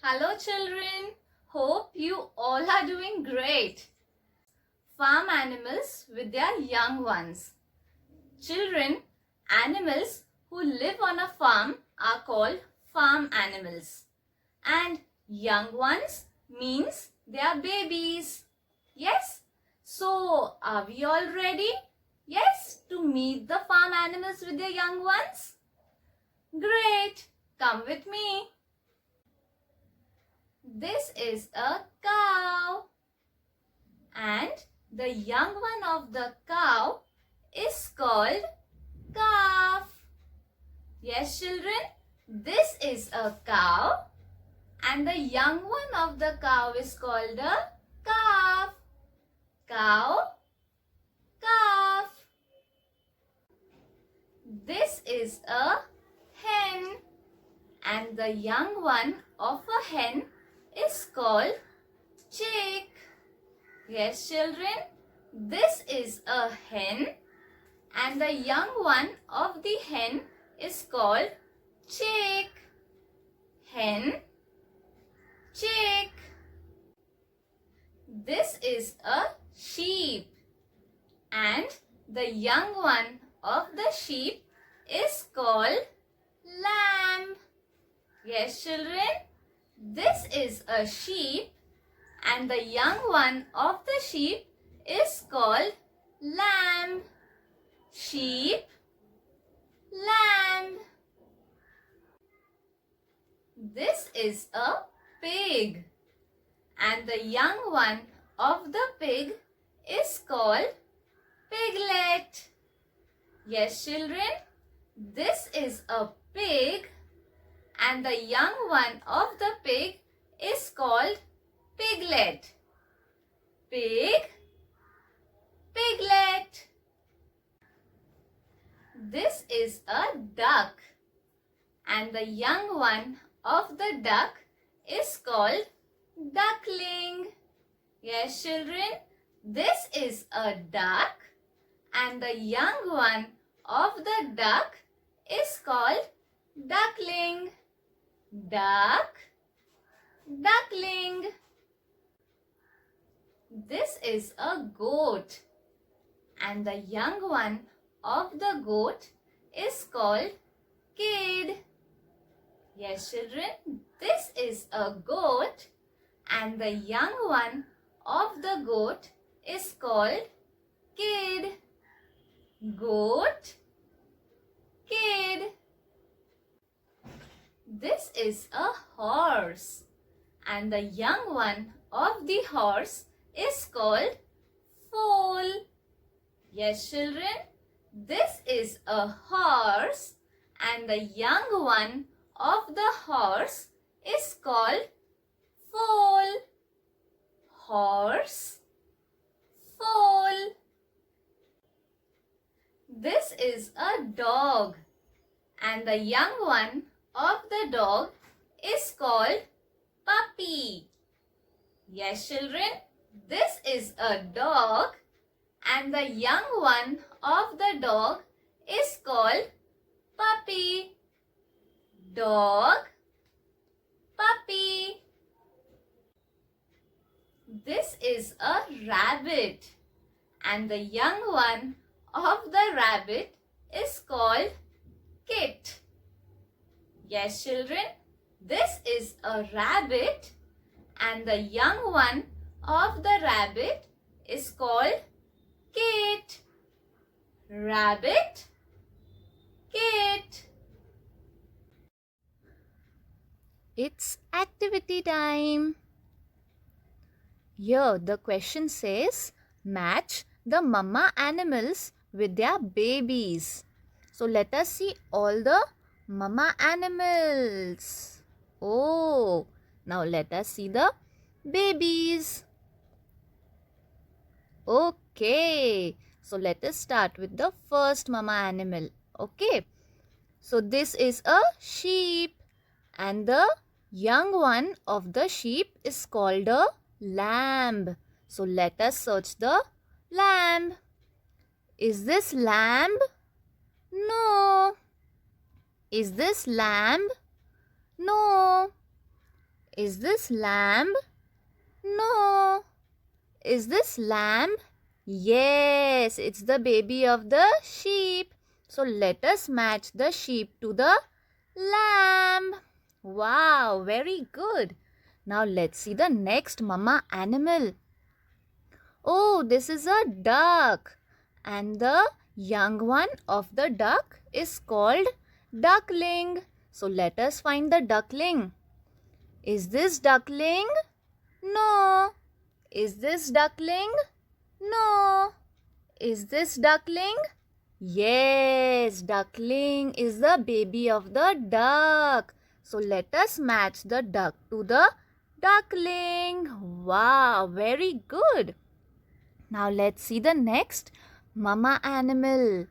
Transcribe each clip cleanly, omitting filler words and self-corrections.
Hello children, hope you all are doing great. Farm animals with their young ones. Children, animals who live on a farm are called farm animals. And young ones means they are babies. Yes? So, are we all ready? Yes, to meet the farm animals with their young ones? Great! Come with me. This is a cow. And the young one of the cow is called calf. Yes, children, this is a cow and the young one of the cow is called a calf. Cow, calf. This is a hen and the young one of a hen is called chick. Yes, children, this is a hen and the young one of the hen is called chick. Hen, chick. This is a sheep and the young one of the sheep is called lamb. Yes, children, this is a sheep and the young one of the sheep is called lamb. Sheep, lamb. This is a pig and the young one of the pig is called piglet. Yes, children, this is a pig and the young one of the pig is called piglet. Pig, piglet. This is a duck and the young one of the duck is called duckling. Yes, children, this is a duck and the young one of the duck is called duckling. Duck, duckling. This is a goat and the young one of the goat is called kid. Yes, children, this is a goat and the young one of the goat is called kid. Goat, kid. This is a horse and the young one of the horse is called foal. Yes, children, this is a horse and the young one of the horse is called foal. Horse, foal. This is a dog and the young one of the dog is called puppy. Yes, children, this is a dog and the young one of the dog is called puppy. Dog, puppy. This is a rabbit and the young one of the rabbit is called kit. Yes, children, this is a rabbit and the young one of the rabbit is called kit. Rabbit, kit. It's activity time. Here the question says, match the mama animals with their babies. So let us see all the mama animals. Oh, now let us see the babies. Okay, so let us start with the first mama animal. Okay, so this is a sheep and the young one of the sheep is called a lamb. So let us search the lamb. Is this lamb? No. Is this lamb? No. Is this lamb? No. Is this lamb? Yes, it's the baby of the sheep. So let us match the sheep to the lamb. Wow, very good. Now let's see the next mama animal. Oh, this is a duck. And the young one of the duck is called duckling. So let us find the duckling. Is this duckling? No. Is this duckling? No. Is this duckling? Yes, duckling is the baby of the duck. So let us match the duck to the duckling. Wow, very good. Now let's see the next mama animal.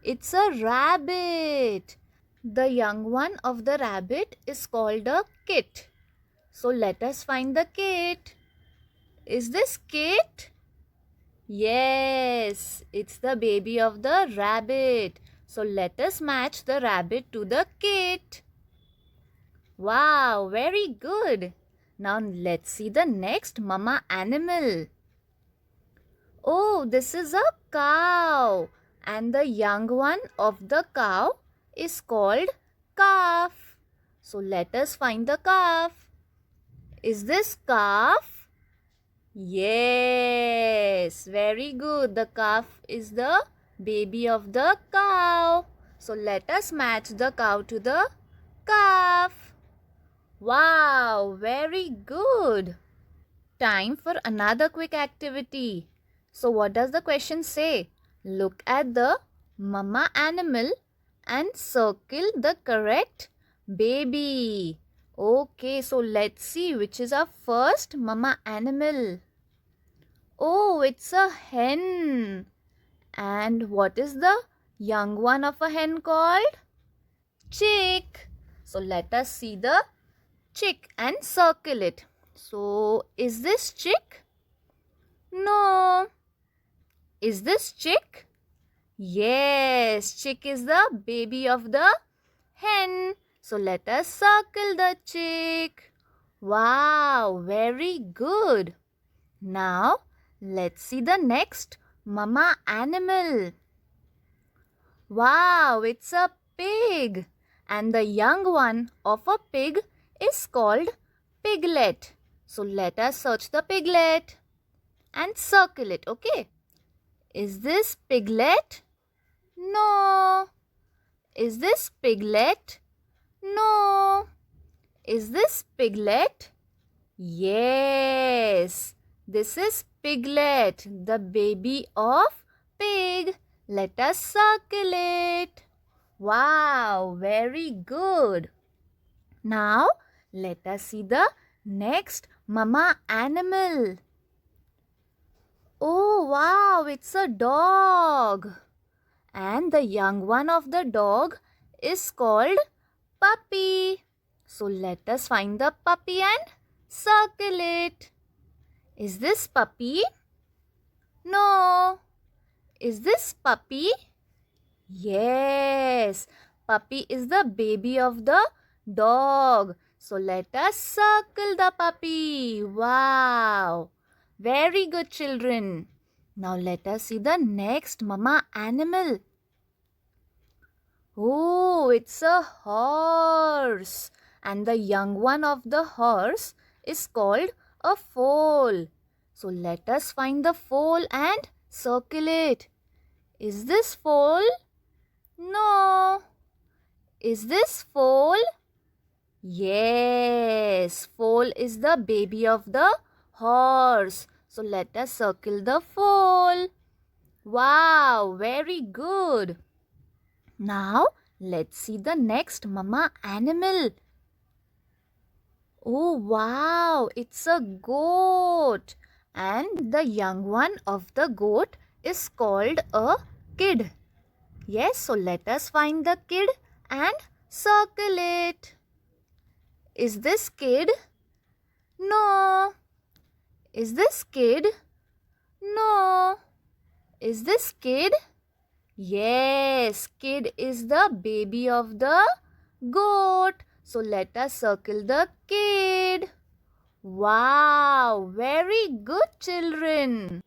It's a rabbit. The young one of the rabbit is called a kit. So let us find the kit. Is this kit? Yes, it's the baby of the rabbit. So let us match the rabbit to the kit. Wow, very good. Now let's see the next mama animal. Oh, this is a cow. And the young one of the cow is called calf. So let us find the calf. Is this calf? Yes, very good. The calf is the baby of the cow. So let us match the cow to the calf. Wow, very good. Time for another quick activity. So what does the question say? Look at the mama animal and circle the correct baby. Okay, so let's see which is our first mama animal. Oh, it's a hen. And what is the young one of a hen called? Chick. So let us see the chick and circle it. So is this chick? No. Is this chick? Yes, chick is the baby of the hen. So let us circle the chick. Wow, very good. Now let's see the next mama animal. Wow, it's a pig. And the young one of a pig is called piglet. So let us search the piglet and circle it, okay? Is this piglet? No. Is this piglet? No. Is this piglet? Yes. This is piglet, the baby of pig. Let us circle it. Wow, very good. Now, let us see the next mama animal. Oh, wow, it's a dog. And the young one of the dog is called puppy. So let us find the puppy and circle it. Is this puppy? No. Is this puppy? Yes. Puppy is the baby of the dog. So let us circle the puppy. Wow. Very good, children. Now let us see the next mama animal. Oh, it's a horse. And the young one of the horse is called a foal. So let us find the foal and circle it. Is this foal? No. Is this foal? Yes, foal is the baby of the horse. So let us circle the foal. Wow, very good. Now, let's see the next mama animal. Oh, wow, it's a goat. And the young one of the goat is called a kid. Yes, so let us find the kid and circle it. Is this kid? No. Is this kid? No. Is this kid? Yes, kid is the baby of the goat. So let us circle the kid. Wow, very good, children.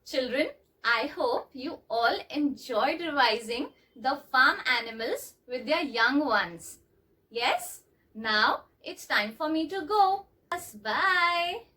Children, I hope you all enjoyed revising the farm animals with their young ones. Yes? Now it's time for me to go. Bye.